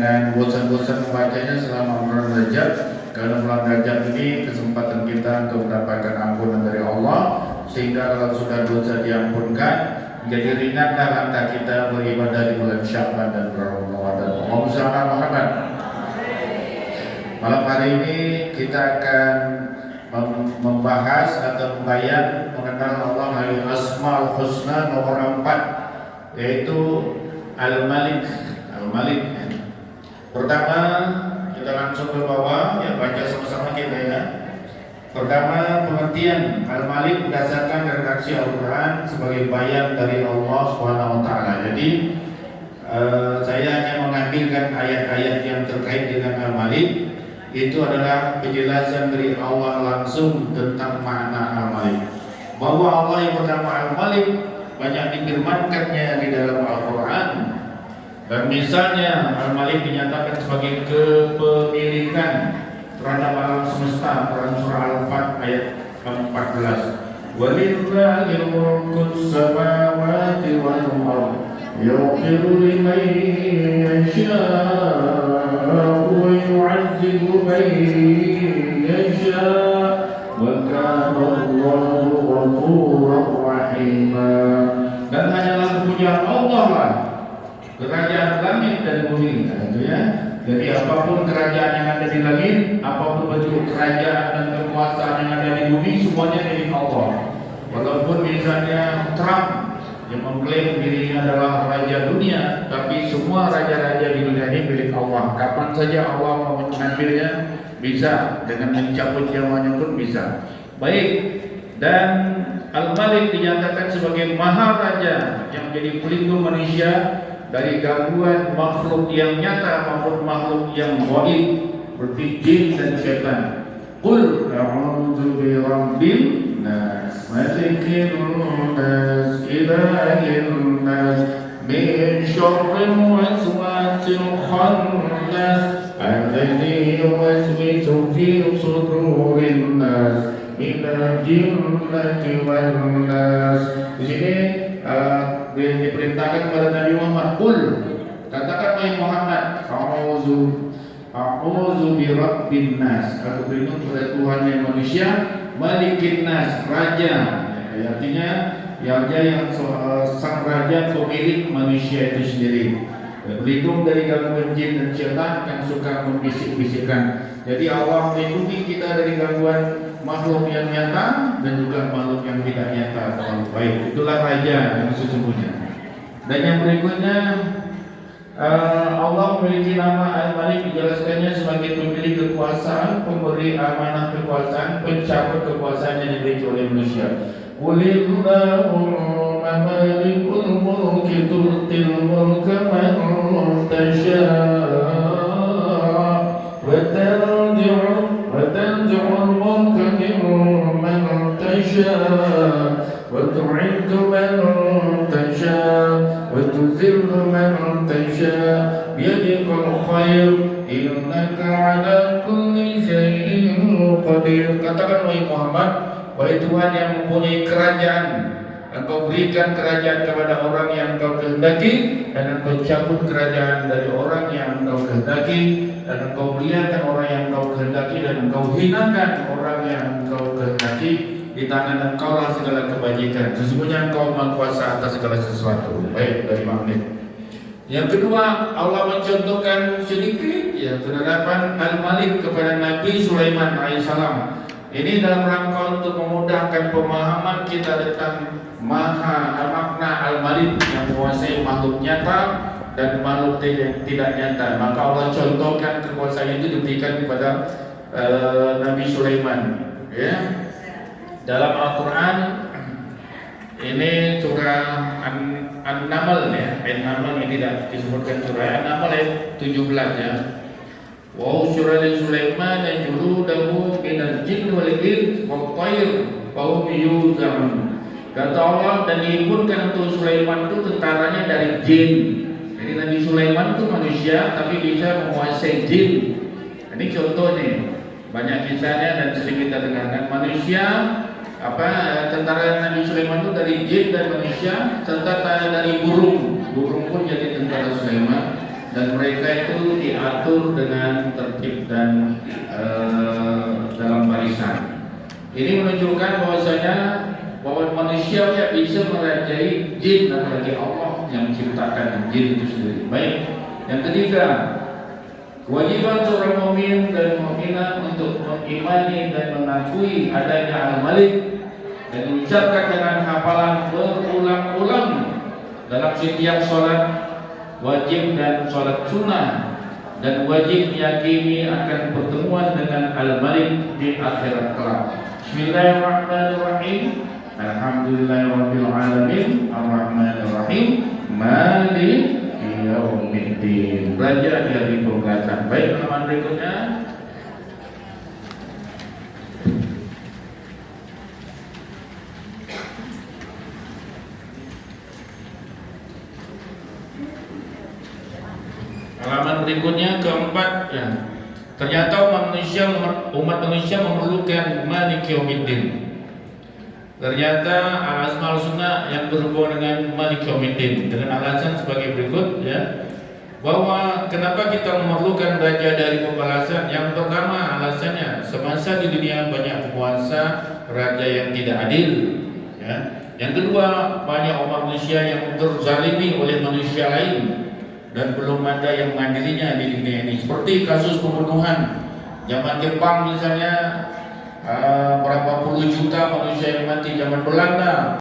jangan bosan-bosan membacanya selama bulan Rajab, karena bulan Rajab ini kesempatan kita untuk mendapatkan ampunan dari Allah, sehingga kalau sudah dosa diampunkan, jadi ringanlah langkah kita beribadah di bulan Sya'ban dan bulan Ramadan. Allahumma shalli ala Muhammad. Malam hari ini kita akan membahas atau membayar mengenal Allah Al-Asmaul Husna nomor 4, yaitu Al-Malik. Al-Malik. Pertama, kita langsung ke bawah, ya baca sama-sama kita ya. Pertama, pengertian Al-Malik berdasarkan redaksi Al-Quran sebagai bayan dari Allah Subhanahu wa Ta'ala. Jadi saya hanya mengambilkan ayat-ayat yang terkait dengan Al-Malik. Itu adalah penjelasan dari Allah langsung tentang makna Al-Malik. Bahwa Allah yang bernama Al-Malik banyak difirmankannya di dalam Al-Quran. Dan misalnya Al-Malik dinyatakan sebagai kepemilikan terhadap alam semesta, Quran surah Al-Fat ayat 14. Walillahil mulkus samawati wal ardh yaghfiru liman yasha'u wa yu'azzibu man yasha'u wa kana Allahu ghafurur rahima. Dan hanyalah kepunyaan Allah lah kerajaan langit dan bumi, gitu ya. Jadi apapun kerajaan yang ada di langit, apapun bentuk kerajaan dan kekuasaan yang ada di bumi, semuanya milik Allah. Walaupun misalnya Trump yang mengklaim dirinya adalah raja dunia, tapi semua raja-raja di dunia ini milik Allah. Kapan saja Allah mau mengambilnya, bisa, dengan mencabut nyawanya pun bisa. Baik, dan Al-Malik dinyatakan sebagai Maharaja yang menjadi pelindung manusia dari gangguan makhluk yang nyata maupun makhluk yang gaib seperti jin dan syaitan. Qul a'udzu birabbin nas, malikin nas, ilahin nas, min syarril waswasil khannas, alladzi yuwaswisu fi sudurin nas, minal jinnati wan nas. Di sini diperintahkan kepada Nabi Muhammad, qul, katakan wahai Muhammad, a'udzu birabbin nas, aku berlindung kepada Tuhan yang manusia, malikin nas, raja. Artinya raja yang sang raja pemilik manusia itu sendiri. Berlindung dari gangguan jin dan syaitan yang suka membisik-bisikkan. Jadi Allah melindungi kita dari gangguan makhluk yang nyata dan juga makhluk yang tidak nyata. Baik, itulah raja yang sesungguhnya. Dan yang berikutnya, Allah memiliki nama Al-Malik, dijelaskannya sebagai pemilik kekuasaan, pemberi amanah kekuasaan, pencabut kekuasaan yang dimiliki oleh manusia. Qulillahumma malikul mulki tu'til mulka man tasha' wa tanzi'ul mulka mimman tasha' wa tu'izzu man tasha' wa tuzillu man tasha' biyadikal khair innaka 'ala kulli syai'in qadir. Katakan wahai Muhammad, wahai Tuhan yang mempunyai kerajaan, Engkau berikan kerajaan kepada orang yang Engkau kehendaki, dan Engkau cabut kerajaan dari orang yang Engkau kehendaki, dan Engkau muliakan orang yang Engkau kehendaki, dan Engkau hinakan orang yang Engkau kehendaki. Di tangan Engkau lah segala kebajikan. Sesungguhnya Engkau Maha Kuasa atas segala sesuatu. Baik, dari magnet. Yang kedua, Allah mencontohkan sedikit ya penerapan Al-Malik kepada Nabi Sulaiman alaihissalam. Ini dalam rangka untuk memudahkan pemahaman kita tentang makna Al-Malik yang menguasai makhluk nyata dan makhluk tidak nyata. Maka Allah contohkan kekuasaan itu diberikan kepada Nabi Sulaiman. Ya, dalam Al-Quran ini surah An-Naml ya, An-Naml ini tidak disebutkan surah An-Naml ayat 17 ya. Wa usyira li Sulaiman juludahu minal jinn wal ins wa tayr fa hum yuzaun. Kata Allah, dan dihimpunkan untuk Sulaiman itu tentaranya dari jin. Jadi Nabi Sulaiman itu manusia tapi bisa menguasai jin. Ini contohnya, banyak kisahnya dan sering kita dengarkan. Manusia tentara Nabi Sulaiman itu dari jin dan manusia, serta dari burung. Burung pun jadi tentara Sulaiman. dan mereka itu diatur dengan tertib dan dalam barisan. Ini menunjukkan bahwasanya bahwa manusia tidak bisa merajai jin, apalagi Allah yang menciptakan jin itu sendiri. Baik. Yang ketiga, kewajiban seorang mukmin dan mukminah untuk mengimani dan mengakui adanya Al-Malik dan mengucapkan dengan hafalan berulang-ulang dalam setiap sholat wajib dan sholat sunnah, dan wajib meyakini akan pertemuan dengan Al-Malik di akhirat kelak. Bismillahirrahmanirrahim. Alhamdulillahirabbil alamin, arrahmanirrahim, maliki yaumiddin. Belajar dari pembelajaran. Baik, halaman berikutnya. Halaman berikutnya keempat ya. Ternyata umat manusia memerlukan Malik Yaumiddin. Ternyata al-asmaul husna yang berhubungan dengan Malik Yaumiddin dengan alasan sebagai berikut ya. Bahwa kenapa kita memerlukan raja dari pembalasan? Yang pertama alasannya semasa di dunia banyak penguasa raja yang tidak adil ya. Yang kedua, banyak umat manusia yang terzalimi oleh manusia lain dan belum ada yang mengadilinya di dunia ini. Seperti kasus pembunuhan zaman Jepang misalnya, berapa puluh juta manusia yang mati zaman Belanda.